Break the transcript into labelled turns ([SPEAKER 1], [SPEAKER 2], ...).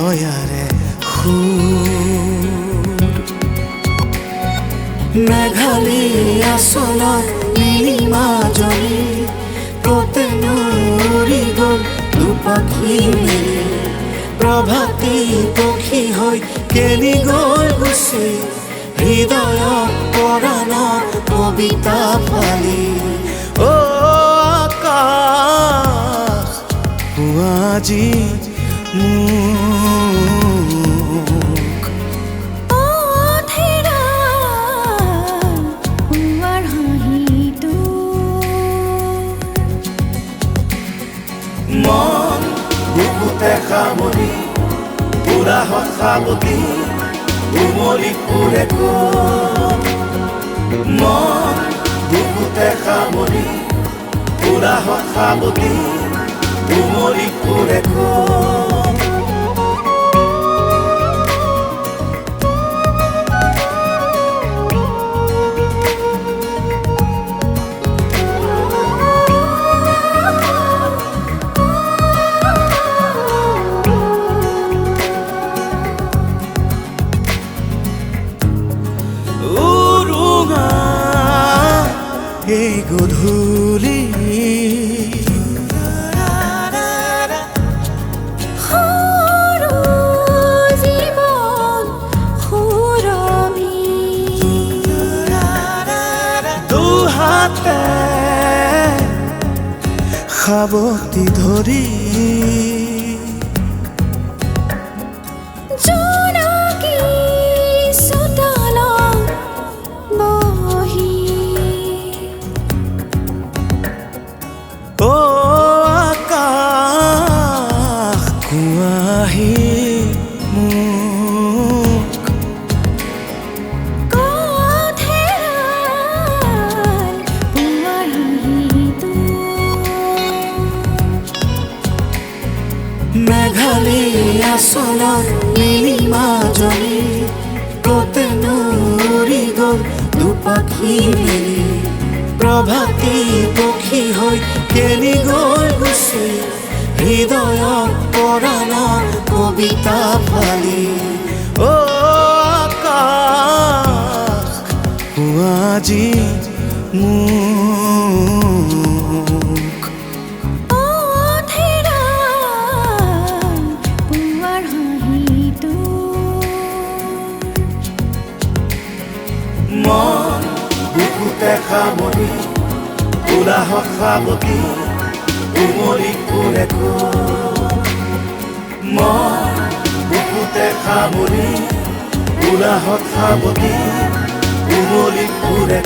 [SPEAKER 1] হৃদয়াৰে মেঘালী আচলৰ নীলিমাজনী কতেনো উৰি গ'ল দুপাখি মেলি প্ৰভাতী পক্ষী হৈ কেনি গ'ল গুচি হৃদয়ত পৰাণৰ কবিতা ফালি আকাশ আজি
[SPEAKER 2] মন বুকুতে সামৰি পুৰা সাৱতি উমলি ফুৰে মন বুকুতে সামৰি পুৰা সাৱতি উমলি ফুৰে
[SPEAKER 1] এই গধূলি দুহাতে সাৱটি ধৰি কুঁৱাহী মোক মেঘালী আচলৰ নীলিমাজনী কতেনো উৰি গ'ল দুপাখি মেলি প্ৰভাতী পক্ষী হৈ কেনি গ'ল গুচি হৃদয়ত পৰাণৰ কবিতা ফালি আকাশ আজি মোক
[SPEAKER 2] মন বুকুতে সামৰি পুৰা সাৱতি উমলি ফুৰে মন বুকুতে সামৰি পুৰা সাৱতি উমলি ফুৰে